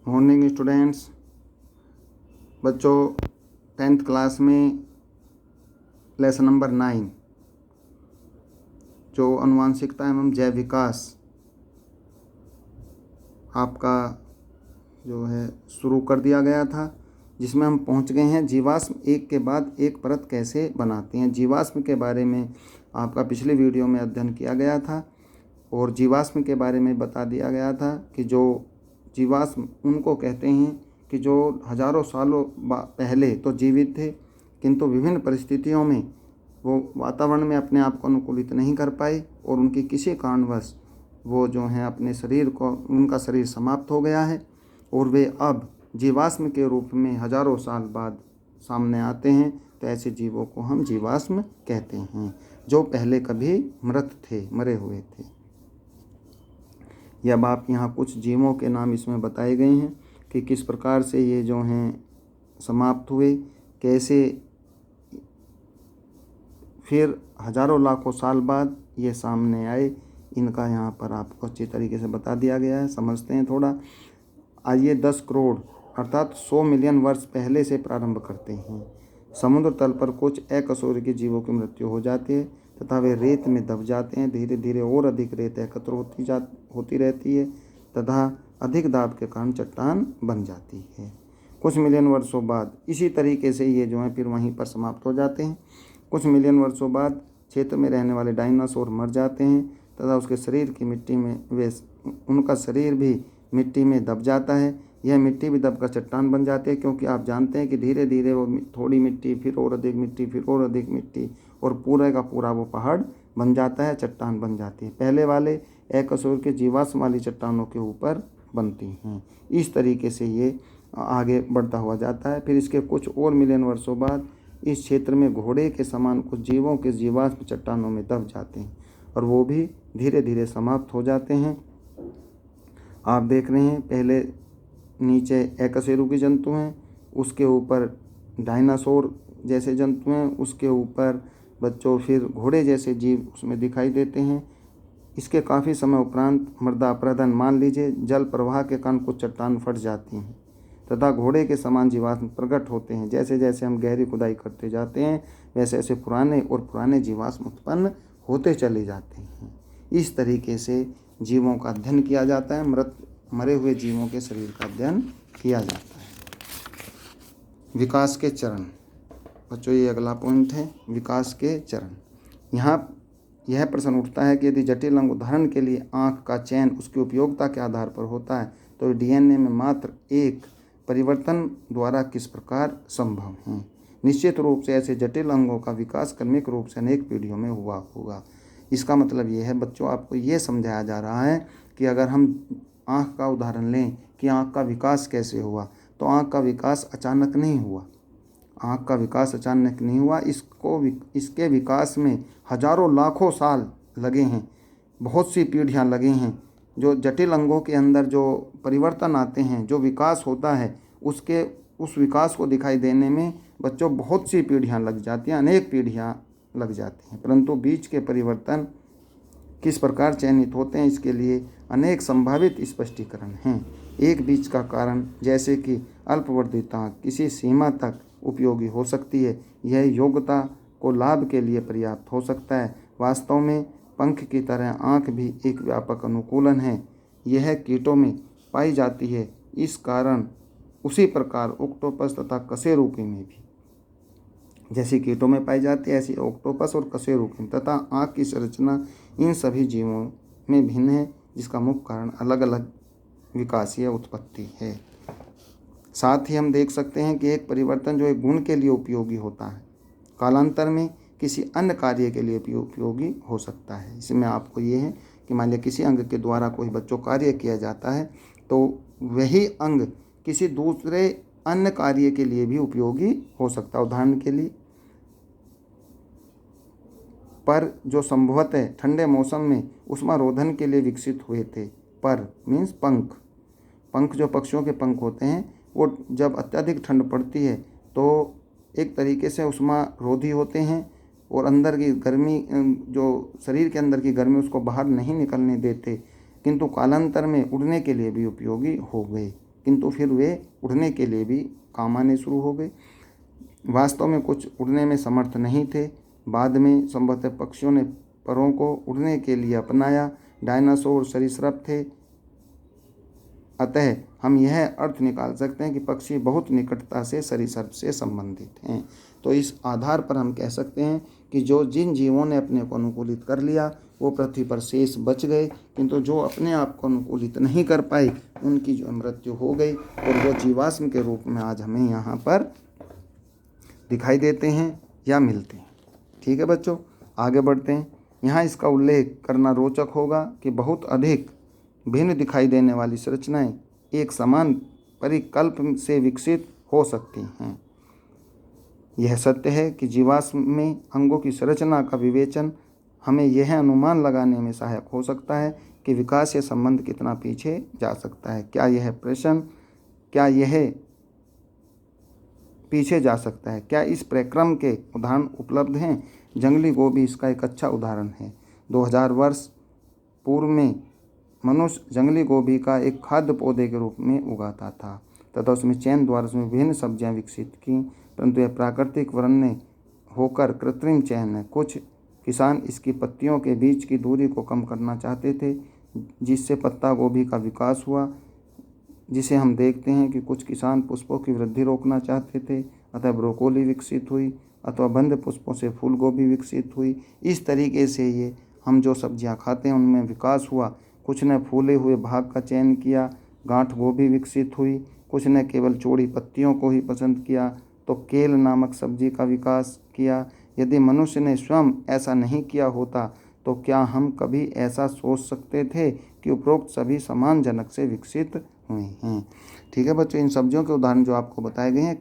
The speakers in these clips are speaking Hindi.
Morning students. बच्चों 10th क्लास में लेसन नंबर 9 जो अनुवांशिकता एवं जैव विकास आपका जो है शुरू कर दिया गया था, जिसमें हम पहुंच गए हैं जीवाश्म एक के बाद एक परत कैसे बनाते हैं। जीवाश्म के बारे में आपका पिछले वीडियो में अध्ययन किया गया था और जीवाश्म के बारे में बता दिया गया था कि जो जीवाश्म उनको कहते हैं कि जो हजारों सालों पहले तो जीवित थे, किंतु विभिन्न परिस्थितियों में वो वातावरण में अपने आप को अनुकूलित नहीं कर पाए और उनकी किसी कारणवश वो जो हैं अपने शरीर को उनका शरीर समाप्त हो गया है और वे अब जीवाश्म के रूप में हजारों साल बाद सामने आते हैं। तो ऐसे जीवों को हम जीवाश्म कहते हैं, जो पहले कभी मृत थे, मरे हुए थे। अब आप यहाँ कुछ जीवों के नाम इसमें बताए गए हैं कि किस प्रकार से ये जो हैं समाप्त हुए, कैसे फिर हजारों लाखों साल बाद ये सामने आए। इनका यहाँ पर आपको अच्छी तरीके से बता दिया गया है। समझते हैं थोड़ा। आइए 10 करोड़ अर्थात 100 मिलियन वर्ष पहले से प्रारंभ करते हैं। समुद्र तल पर कुछ अकशेरुकी जीवों की मृत्यु हो जाती है तथा वे रेत में दब जाते हैं। धीरे धीरे और अधिक रेत एकत्र होती रहती है तथा अधिक दाब के कारण चट्टान बन जाती है। कुछ मिलियन वर्षों बाद इसी तरीके से ये जो है फिर वहीं पर समाप्त हो जाते हैं। कुछ मिलियन वर्षों बाद क्षेत्र में रहने वाले डायनासोर मर जाते हैं तथा उसके शरीर की मिट्टी में उनका शरीर भी मिट्टी में दब जाता है। यह मिट्टी भी दबकर चट्टान बन जाती है, क्योंकि आप जानते हैं कि धीरे धीरे वो थोड़ी मिट्टी, फिर और अधिक मिट्टी, फिर और अधिक मिट्टी और पूरा का पूरा वो पहाड़ बन जाता है, चट्टान बन जाती है। पहले वाले अकशेरुकी के जीवाश्म वाली चट्टानों के ऊपर बनती हैं। इस तरीके से ये आगे बढ़ता हुआ जाता है। फिर इसके कुछ और मिलियन वर्षों बाद इस क्षेत्र में घोड़े के समान कुछ जीवों के जीवाश्म चट्टानों में दब जाते हैं और वो भी धीरे धीरे समाप्त हो जाते हैं। आप देख रहे हैं पहले नीचे अकशेरुकी जंतु हैं, उसके ऊपर डायनासोर जैसे जंतु हैं, उसके ऊपर बच्चों फिर घोड़े जैसे जीव उसमें दिखाई देते हैं। इसके काफ़ी समय उपरांत मृदा अपरदन, मान लीजिए जल प्रवाह के कारण कुछ चट्टान फट जाती हैं तथा घोड़े के समान जीवाश्म प्रकट होते हैं। जैसे जैसे हम गहरी खुदाई करते जाते हैं वैसे ऐसे पुराने जीवाश्म उत्पन्न होते चले जाते हैं। इस तरीके से जीवों का अध्ययन किया जाता है, मरे हुए जीवों के शरीर का अध्ययन किया जाता है। विकास के चरण बच्चों, ये अगला पॉइंट है, विकास के चरण। यहाँ यह प्रश्न उठता है कि यदि जटिल अंग, उदाहरण के लिए आँख का चयन उसकी उपयोगिता के आधार पर होता है तो डीएनए में मात्र एक परिवर्तन द्वारा किस प्रकार संभव है। निश्चित रूप से ऐसे जटिल अंगों का विकास क्रमिक रूप से अनेक पीढ़ियों में हुआ होगा। इसका मतलब ये है बच्चों, आपको ये समझाया जा रहा है कि अगर हम आँख का उदाहरण लें कि आँख का विकास कैसे हुआ, तो आँख का विकास अचानक नहीं हुआ। आँख का विकास अचानक नहीं हुआ, इसके विकास में हजारों लाखों साल लगे हैं, बहुत सी पीढ़ियाँ लगे हैं। जो जटिल अंगों के अंदर जो परिवर्तन आते हैं, जो विकास होता है, उस विकास को दिखाई देने में बच्चों बहुत सी पीढ़ियाँ लग जाती हैं, अनेक पीढ़ियाँ लग जाती हैं। परंतु बीज के परिवर्तन किस प्रकार चयनित होते हैं, इसके लिए अनेक संभावित स्पष्टीकरण हैं। एक बीज का कारण, जैसे कि अल्पवर्धितता, किसी सीमा तक उपयोगी हो सकती है। यह योग्यता को लाभ के लिए पर्याप्त हो सकता है। वास्तव में पंख की तरह आँख भी एक व्यापक अनुकूलन है। यह कीटों में पाई जाती है, इस कारण उसी प्रकार ऑक्टोपस तथा कशेरुकी में भी, जैसी कीटों में पाई जाती है ऐसी ऑक्टोपस और कशेरुकी में, तथा आँख की संरचना इन सभी जीवों में भिन्न है, जिसका मुख्य कारण अलग अलग विकासीय उत्पत्ति है। साथ ही हम देख सकते हैं कि एक परिवर्तन जो एक गुण के लिए उपयोगी होता है, कालांतर में किसी अन्य कार्य के लिए उपयोगी हो सकता है। इसमें आपको ये है कि मान लिया किसी अंग के द्वारा कोई बच्चों कार्य किया जाता है तो वही अंग किसी दूसरे अन्य कार्य के लिए भी उपयोगी हो सकता है। उदाहरण के लिए पर जो संभवतः ठंडे मौसम में ऊष्मारोधन के लिए विकसित हुए थे। पर मीन्स पंख जो पक्षियों के पंख होते हैं, वो जब अत्यधिक ठंड पड़ती है तो एक तरीके से ऊष्मारोधी होते हैं और अंदर की गर्मी, जो शरीर के अंदर की गर्मी, उसको बाहर नहीं निकलने देते, किंतु कालांतर में उड़ने के लिए भी उपयोगी हो गए। किंतु फिर वे उड़ने के लिए भी काम आने शुरू हो गए। वास्तव में कुछ उड़ने में समर्थ नहीं थे। बाद में संभवतः पक्षियों ने परों को उड़ने के लिए अपनाया। डायनासोर सरीसृप थे। अतः हम यह अर्थ निकाल सकते हैं कि पक्षी बहुत निकटता से सरीसृप से संबंधित हैं। तो इस आधार पर हम कह सकते हैं कि जिन जीवों ने अपने को अनुकूलित कर लिया वो पृथ्वी पर शेष बच गए, किंतु जो अपने आप को अनुकूलित नहीं कर पाए उनकी जो मृत्यु हो गई और वो जीवाश्म के रूप में आज हमें यहाँ पर दिखाई देते हैं या मिलते हैं। ठीक है बच्चों, आगे बढ़ते हैं। यहाँ इसका उल्लेख करना रोचक होगा कि बहुत अधिक भिन्न दिखाई देने वाली संरचनाएं एक समान परिकल्प से विकसित हो सकती हैं। यह सत्य है कि जीवाश्म में अंगों की संरचना का विवेचन हमें यह अनुमान लगाने में सहायक हो सकता है कि विकास या संबंध कितना पीछे जा सकता है। क्या यह पीछे जा सकता है? क्या इस प्रक्रम के उदाहरण उपलब्ध हैं? जंगली गोभी इसका एक अच्छा उदाहरण है। 2000 वर्ष पूर्व में मनुष्य जंगली गोभी का एक खाद्य पौधे के रूप में उगाता था तथा उसमें चयन द्वारा उसमें विभिन्न सब्जियां विकसित की, परंतु यह प्राकृतिक वर्ण होकर कृत्रिम चयन है। कुछ किसान इसकी पत्तियों के बीच की दूरी को कम करना चाहते थे, जिससे पत्ता गोभी का विकास हुआ, जिसे हम देखते हैं कि कुछ किसान पुष्पों की वृद्धि रोकना चाहते थे, अतः ब्रोकोली विकसित हुई, अथवा बंद पुष्पों से फूल गोभी विकसित हुई। इस तरीके से ये हम जो सब्जियां खाते हैं उनमें विकास हुआ। कुछ ने फूले हुए भाग का चयन किया, गांठ गोभी विकसित हुई। कुछ ने केवल चौड़ी पत्तियों को ही पसंद किया तो केल नामक सब्जी का विकास किया। यदि मनुष्य ने स्वयं ऐसा नहीं किया होता तो क्या हम कभी ऐसा सोच सकते थे कि उपरोक्त सभी समान जनक से विकसित हुए हैं? ठीक है बच्चों, इन सब्जियों के उदाहरण जो आपको बताए गए हैं,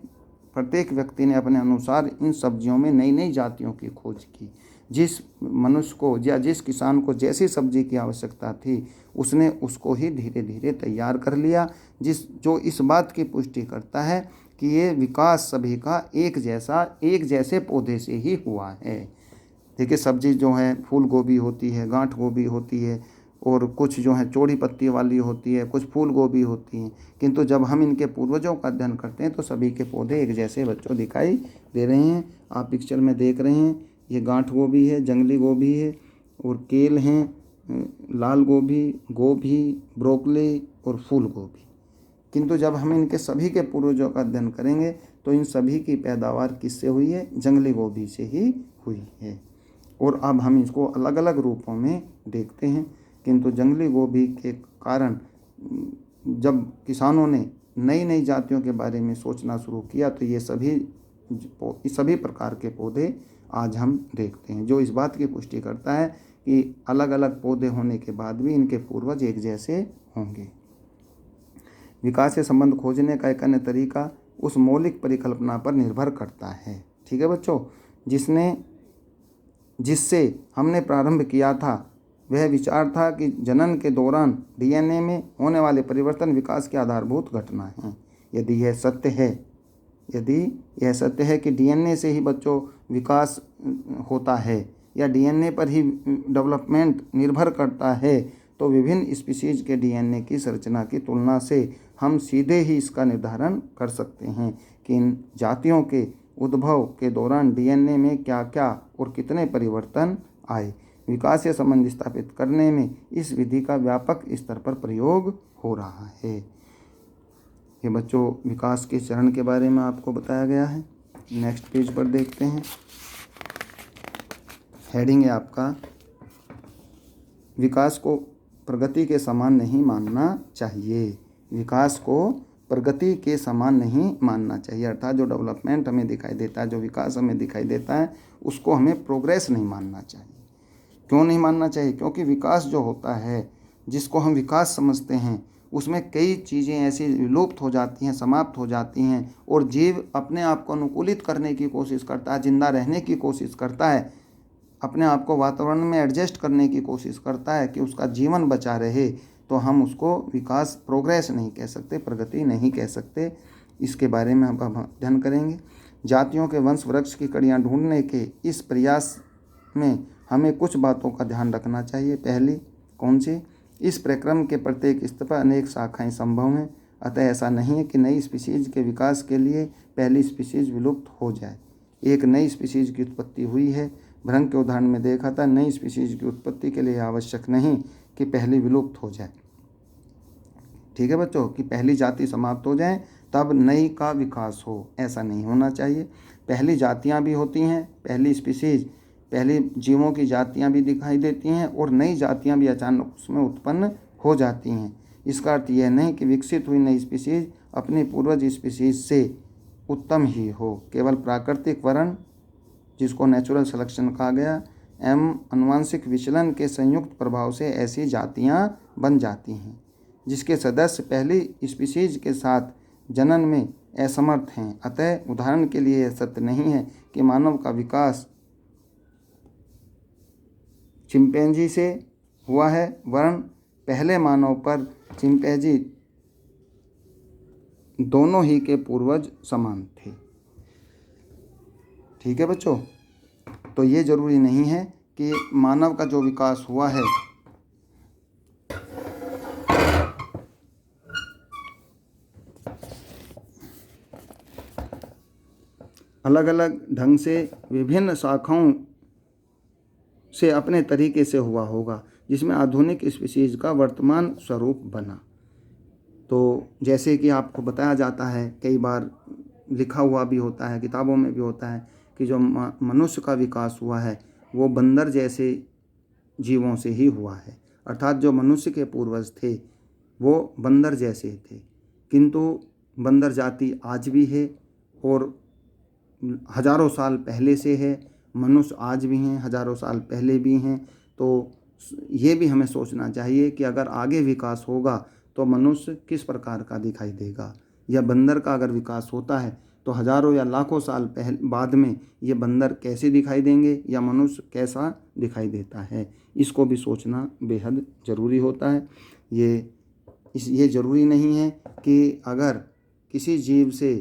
प्रत्येक व्यक्ति ने अपने अनुसार इन सब्जियों में नई नई जातियों की खोज की। जिस मनुष्य को या जिस किसान को जैसी सब्जी की आवश्यकता थी उसने उसको ही धीरे धीरे तैयार कर लिया, जो इस बात की पुष्टि करता है कि ये विकास सभी का एक जैसे पौधे से ही हुआ है। देखिए, सब्जी जो है फूल गोभी होती है, गांठ गोभी होती है, और कुछ जो है चौड़ी पत्ती वाली होती है, कुछ फूल गोभी होती हैं, किंतु जब हम इनके पूर्वजों का अध्ययन करते हैं तो सभी के पौधे एक जैसे बच्चों दिखाई दे रहे हैं। आप पिक्चर में देख रहे हैं, ये गांठ गोभी है, जंगली गोभी है, और केल हैं, लाल गोभी, ब्रोकली और फूल गोभी। किंतु जब हम इनके सभी के पूर्वजों का अध्ययन करेंगे तो इन सभी की पैदावार किससे हुई है? जंगली गोभी से ही हुई है। और अब हम इसको अलग अलग रूपों में देखते हैं, किंतु जंगली गोभी के कारण जब किसानों ने नई नई जातियों के बारे में सोचना शुरू किया तो ये सभी प्रकार के पौधे आज हम देखते हैं, जो इस बात की पुष्टि करता है कि अलग अलग पौधे होने के बाद भी इनके पूर्वज एक जैसे होंगे। विकास से संबंध खोजने का एक अन्य तरीका उस मौलिक परिकल्पना पर निर्भर करता है। ठीक है बच्चों, जिससे हमने प्रारंभ किया था वह विचार था कि जनन के दौरान डीएनए में होने वाले परिवर्तन विकास की आधारभूत घटना है। यदि यह सत्य है कि डीएनए से ही बच्चों विकास होता है या डीएनए पर ही डेवलपमेंट निर्भर करता है, तो विभिन्न स्पीशीज के डीएनए की संरचना की तुलना से हम सीधे ही इसका निर्धारण कर सकते हैं कि इन जातियों के उद्भव के दौरान डीएनए में क्या क्या और कितने परिवर्तन आए। विकास से संबंध स्थापित करने में इस विधि का व्यापक स्तर पर प्रयोग हो रहा है। ये बच्चों विकास के चरण के बारे में आपको बताया गया है। नेक्स्ट पेज पर देखते हैं। हेडिंग है आपका, विकास को प्रगति के समान नहीं मानना चाहिए। विकास को प्रगति के समान नहीं मानना चाहिए, अर्थात जो डेवलपमेंट हमें दिखाई देता है, जो विकास हमें दिखाई देता है, उसको हमें प्रोग्रेस नहीं मानना चाहिए। क्यों नहीं मानना चाहिए? क्योंकि विकास जो होता है, जिसको हम विकास समझते हैं, उसमें कई चीज़ें ऐसी विलुप्त हो जाती हैं, समाप्त हो जाती हैं, और जीव अपने आप को अनुकूलित करने की कोशिश करता है, जिंदा रहने की कोशिश करता है, अपने आप को वातावरण में एडजस्ट करने की कोशिश करता है कि उसका जीवन बचा रहे, तो हम उसको विकास, प्रोग्रेस नहीं कह सकते, प्रगति नहीं कह सकते। इसके बारे में हम अध्ययन करेंगे। जातियों के वंश वृक्ष की कड़ियाँ ढूंढने के इस प्रयास में हमें कुछ बातों का ध्यान रखना चाहिए। पहली, कौन सी? इस प्रक्रम के प्रत्येक स्तर पर अनेक शाखाएं संभव हैं। अतः ऐसा नहीं है कि नई स्पीशीज के विकास के लिए पहली स्पीशीज विलुप्त हो जाए। एक नई स्पीशीज की उत्पत्ति हुई है। भृंग के उदाहरण में देखा था, नई स्पीशीज की उत्पत्ति के लिए आवश्यक नहीं कि पहली विलुप्त हो जाए। ठीक है बच्चों, कि पहली जाति समाप्त हो जाए तब नई का विकास हो, ऐसा नहीं होना चाहिए। पहली जातियां भी होती हैं, पहली स्पीशीज, पहली जीवों की जातियां भी दिखाई देती हैं और नई जातियां भी अचानक उसमें उत्पन्न हो जाती हैं। इसका अर्थ यह नहीं कि विकसित हुई नई स्पीशीज अपनी पूर्वज स्पीशीज से उत्तम ही हो। केवल प्राकृतिक वर्ण, जिसको नेचुरल सिलेक्शन कहा गया, एवं अनुवांशिक विचलन के संयुक्त प्रभाव से ऐसी जातियां बन जाती हैं जिसके सदस्य पहली स्पीशीज के साथ जनन में असमर्थ हैं। अतः उदाहरण के लिए यह सत्य नहीं है कि मानव का विकास चिंपैंजी से हुआ है, वरन पहले मानव पर चिंपैंजी दोनों ही के पूर्वज समान थे। ठीक है बच्चों, तो ये जरूरी नहीं है कि मानव का जो विकास हुआ है अलग अलग ढंग से विभिन्न शाखाओं से अपने तरीके से हुआ होगा, जिसमें आधुनिक स्पीशीज का वर्तमान स्वरूप बना। तो जैसे कि आपको बताया जाता है, कई बार लिखा हुआ भी होता है, किताबों में भी होता है कि जो मनुष्य का विकास हुआ है वो बंदर जैसे जीवों से ही हुआ है। अर्थात जो मनुष्य के पूर्वज थे वो बंदर जैसे थे, किंतु बंदर जाति आज भी है और हजारों साल पहले से है। मनुष्य आज भी हैं, हजारों साल पहले भी हैं। तो ये भी हमें सोचना चाहिए कि अगर आगे विकास होगा तो मनुष्य किस प्रकार का दिखाई देगा, या बंदर का अगर विकास होता है तो हजारों या लाखों साल बाद में ये बंदर कैसे दिखाई देंगे या मनुष्य कैसा दिखाई देता है, इसको भी सोचना बेहद ज़रूरी होता है। ये ज़रूरी नहीं है कि अगर किसी जीव से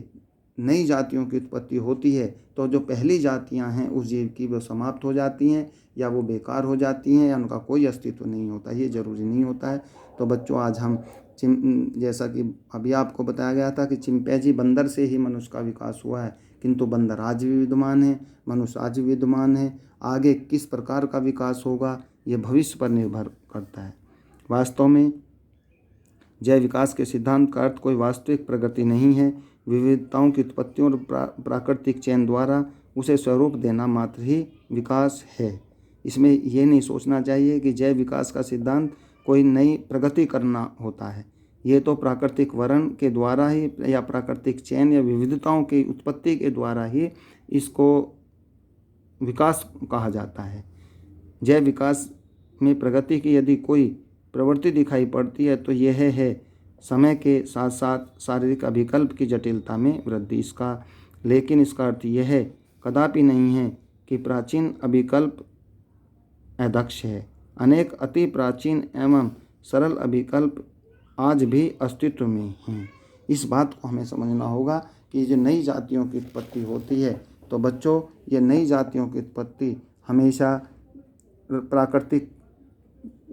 नई जातियों की उत्पत्ति होती है तो जो पहली जातियां हैं उस जीव की वो समाप्त हो जाती हैं या वो बेकार हो जाती हैं या उनका कोई अस्तित्व नहीं होता, ये ज़रूरी नहीं होता है। तो बच्चों, आज हम जैसा कि अभी आपको बताया गया था कि चिंपैंजी बंदर से ही मनुष्य का विकास हुआ है, किंतु बंदर आज भी विद्यमान है, मनुष्य आज भी विद्यमान है। आगे किस प्रकार का विकास होगा ये भविष्य पर निर्भर करता है। वास्तव में जैव विकास के सिद्धांत का अर्थ कोई वास्तविक प्रगति नहीं है, विविधताओं की उत्पत्ति और प्राकृतिक चयन द्वारा उसे स्वरूप देना मात्र ही विकास है। इसमें यह नहीं सोचना चाहिए कि जैव विकास का सिद्धांत कोई नई प्रगति करना होता है। ये तो प्राकृतिक वर्ण के द्वारा ही या प्राकृतिक चयन या विविधताओं की उत्पत्ति के द्वारा ही इसको विकास कहा जाता है। जैव विकास में प्रगति की यदि कोई प्रवृत्ति दिखाई पड़ती है तो यह है समय के साथ साथ शारीरिक अभिकल्प की जटिलता में वृद्धि इसका, लेकिन इसका अर्थ यह है कदापि नहीं है कि प्राचीन अभिकल्प अदक्ष है। अनेक अति प्राचीन एवं सरल अभिकल्प आज भी अस्तित्व में हैं। इस बात को हमें समझना होगा कि जो नई जातियों की उत्पत्ति होती है तो बच्चों, ये नई जातियों की उत्पत्ति हमेशा प्राकृतिक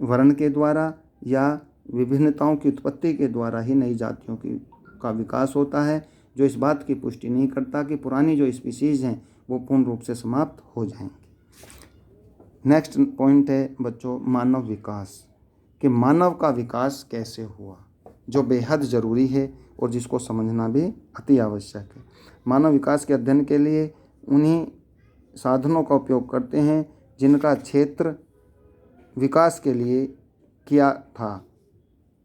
वर्ण के द्वारा या विभिन्नताओं की उत्पत्ति के द्वारा ही नई जातियों का विकास होता है, जो इस बात की पुष्टि नहीं करता कि पुरानी जो स्पीशीज़ हैं वो पूर्ण रूप से समाप्त हो जाएंगी। नेक्स्ट पॉइंट है बच्चों मानव विकास, कि मानव का विकास कैसे हुआ, जो बेहद ज़रूरी है और जिसको समझना भी अति आवश्यक है। मानव विकास के अध्ययन के लिए उन्हीं साधनों का उपयोग करते हैं जिनका क्षेत्र विकास के लिए किया था,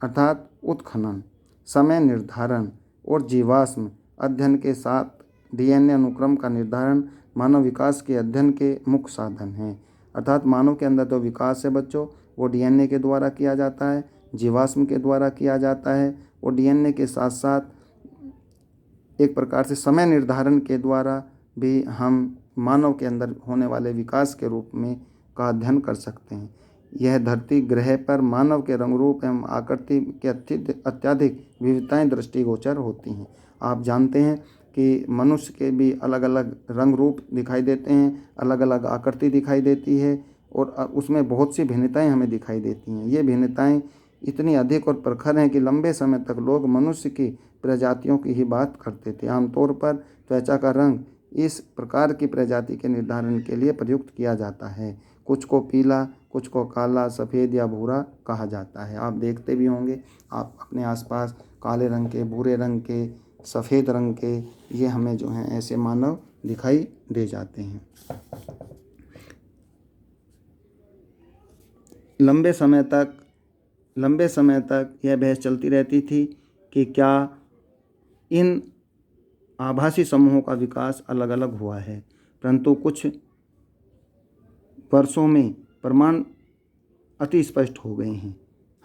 अर्थात उत्खनन, समय निर्धारण और जीवाश्म अध्ययन के साथ डीएनए अनुक्रम का निर्धारण मानव विकास के अध्ययन के मुख्य साधन हैं। अर्थात मानव के अंदर जो विकास है बच्चों वो डीएनए के द्वारा किया जाता है, जीवाश्म के द्वारा किया जाता है और डीएनए के साथ साथ एक प्रकार से समय निर्धारण के द्वारा भी हम मानव के अंदर होने वाले विकास के रूप में का अध्ययन कर सकते हैं। यह धरती ग्रह पर मानव के रंग रूप एवं आकृति के अत्यधिक विविधताएं दृष्टिगोचर होती हैं। आप जानते हैं कि मनुष्य के भी अलग अलग रंग रूप दिखाई देते हैं, अलग अलग आकृति दिखाई देती है और उसमें बहुत सी भिन्नताएं हमें दिखाई देती हैं। ये भिन्नताएं इतनी अधिक और प्रखर हैं कि लंबे समय तक लोग मनुष्य की प्रजातियों की ही बात करते थे। आमतौर पर त्वचा का रंग इस प्रकार की प्रजाति के निर्धारण के लिए प्रयुक्त किया जाता है। कुछ को पीला, कुछ को काला, सफ़ेद या भूरा कहा जाता है। आप देखते भी होंगे आप अपने आसपास काले रंग के, भूरे रंग के, सफ़ेद रंग के, ये हमें जो हैं ऐसे मानव दिखाई दे जाते हैं। लंबे समय तक यह बहस चलती रहती थी कि क्या इन आभासी समूहों का विकास अलग अलग हुआ है, परंतु कुछ वर्षों में प्रमाण अति स्पष्ट हो गए हैं।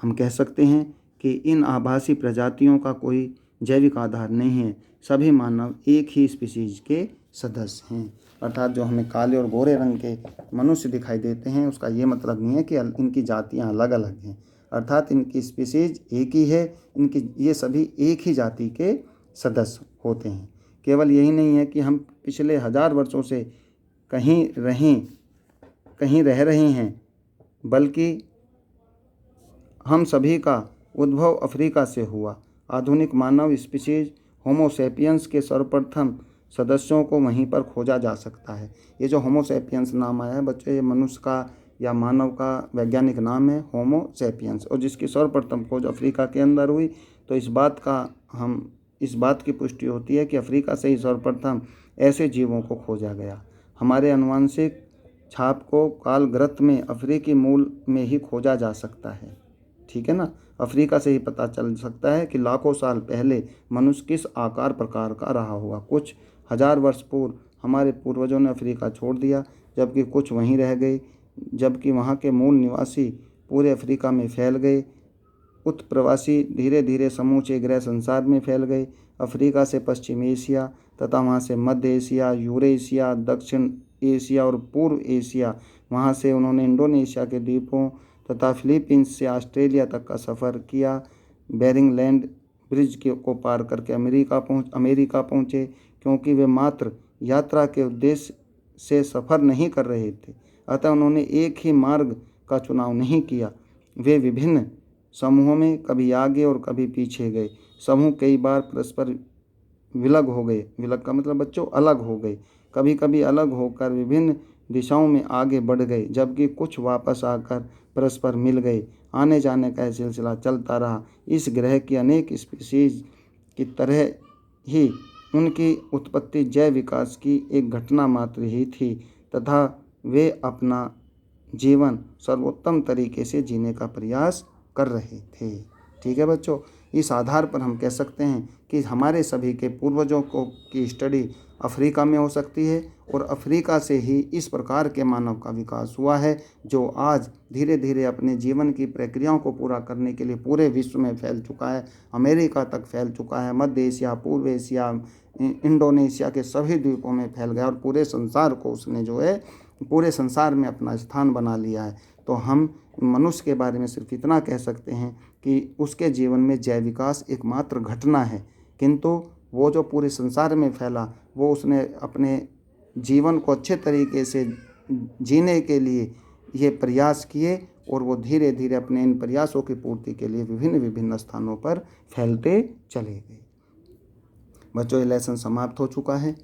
हम कह सकते हैं कि इन आभासी प्रजातियों का कोई जैविक आधार नहीं है, सभी मानव एक ही स्पीशीज के सदस्य हैं। अर्थात जो हमें काले और गोरे रंग के मनुष्य दिखाई देते हैं, उसका ये मतलब नहीं है कि इनकी जातियां अलग अलग हैं, अर्थात इनकी स्पीशीज एक ही है, ये सभी एक ही जाति के सदस्य होते हैं। केवल यही नहीं है कि हम पिछले 1000 वर्षों से कहीं रह रहे हैं, बल्कि हम सभी का उद्भव अफ्रीका से हुआ। आधुनिक मानव स्पीशीज होमो सैपियंस के सर्वप्रथम सदस्यों को वहीं पर खोजा जा सकता है। ये जो होमो सैपियंस नाम आया है बच्चों, ये मनुष्य का या मानव का वैज्ञानिक नाम है होमो सैपियंस, और जिसकी सर्वप्रथम खोज अफ्रीका के अंदर हुई। तो इस बात की पुष्टि होती है कि अफ्रीका से ही सर्वप्रथम ऐसे जीवों को खोजा गया। हमारे आनुवंशिक छाप को कालग्रत में अफ्रीकी मूल में ही खोजा जा सकता है, ठीक है ना। अफ्रीका से ही पता चल सकता है कि लाखों साल पहले मनुष्य किस आकार प्रकार का रहा हुआ। कुछ 1000 वर्ष पूर्व हमारे पूर्वजों ने अफ्रीका छोड़ दिया, जबकि कुछ वहीं रह गए, जबकि वहाँ के मूल निवासी पूरे अफ्रीका में फैल गए। उत्प्रवासी धीरे धीरे समूचे ग्रह संसार में फैल गए। अफ्रीका से पश्चिम एशिया तथा वहाँ से मध्य एशिया, यूरेशिया, दक्षिण एशिया और पूर्व एशिया, वहाँ से उन्होंने इंडोनेशिया के द्वीपों तथा फिलीपींस से ऑस्ट्रेलिया तक का सफ़र किया। बेरिंग लैंड ब्रिज को पार करके अमेरिका पहुँचे, क्योंकि वे मात्र यात्रा के उद्देश्य से सफ़र नहीं कर रहे थे, अतः उन्होंने एक ही मार्ग का चुनाव नहीं किया। वे विभिन्न समूहों में कभी आगे और कभी पीछे गए। समूह कई बार परस्पर विलग हो गए, विलग का मतलब बच्चों अलग हो गए, कभी कभी अलग होकर विभिन्न दिशाओं में आगे बढ़ गए, जबकि कुछ वापस आकर परस्पर मिल गए। आने जाने का सिलसिला चलता रहा। इस ग्रह की अनेक स्पीशीज की तरह ही उनकी उत्पत्ति जैव विकास की एक घटना मात्र ही थी, तथा वे अपना जीवन सर्वोत्तम तरीके से जीने का प्रयास कर रहे थे। ठीक है बच्चों, इस आधार पर हम कह सकते हैं कि हमारे सभी के पूर्वजों की स्टडी अफ्रीका में हो सकती है, और अफ्रीका से ही इस प्रकार के मानव का विकास हुआ है, जो आज धीरे धीरे अपने जीवन की प्रक्रियाओं को पूरा करने के लिए पूरे विश्व में फैल चुका है। अमेरिका तक फैल चुका है, मध्य एशिया, पूर्व एशिया, इंडोनेशिया के सभी द्वीपों में फैल गया, और पूरे संसार को उसने जो है पूरे संसार में अपना स्थान बना लिया है। तो हम मनुष्य के बारे में सिर्फ इतना कह सकते हैं कि उसके जीवन में जैव विकास एकमात्र घटना है, किंतु वो जो पूरे संसार में फैला, वो उसने अपने जीवन को अच्छे तरीके से जीने के लिए ये प्रयास किए, और वो धीरे धीरे अपने इन प्रयासों की पूर्ति के लिए विभिन्न विभिन्न स्थानों पर फैलते चले गए। बच्चों, ये लेसन समाप्त हो चुका है।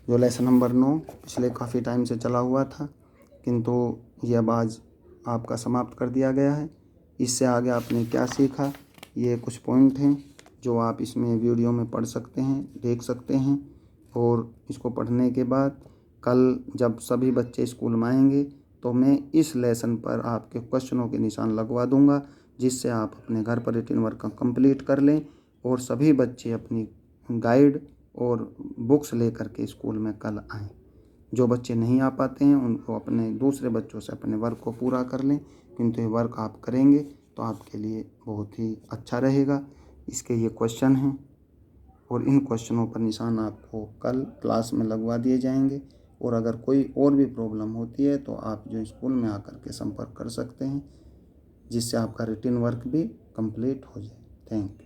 जो लेसन नंबर 9 पिछले काफ़ी टाइम से चला हुआ था, किंतु ये अब आज आपका समाप्त कर दिया गया है। इससे आगे आपने क्या सीखा, ये कुछ पॉइंट हैं जो आप इसमें वीडियो में पढ़ सकते हैं, देख सकते हैं, और इसको पढ़ने के बाद कल जब सभी बच्चे स्कूल में आएंगे तो मैं इस लेसन पर आपके क्वेश्चनों के निशान लगवा दूंगा, जिससे आप अपने घर पर रिटन वर्क कंप्लीट कर लें, और सभी बच्चे अपनी गाइड और बुक्स लेकर के स्कूल में कल आएँ। जो बच्चे नहीं आ पाते हैं उनको अपने दूसरे बच्चों से अपने वर्क को पूरा कर लें, किंतु ये वर्क आप करेंगे तो आपके लिए बहुत ही अच्छा रहेगा। इसके ये क्वेश्चन हैं, और इन क्वेश्चनों पर निशान आपको कल क्लास में लगवा दिए जाएंगे। और अगर कोई और भी प्रॉब्लम होती है तो आप जो स्कूल में आकर के संपर्क कर सकते हैं, जिससे आपका रिटन वर्क भी कंप्लीट हो जाए। Thank you.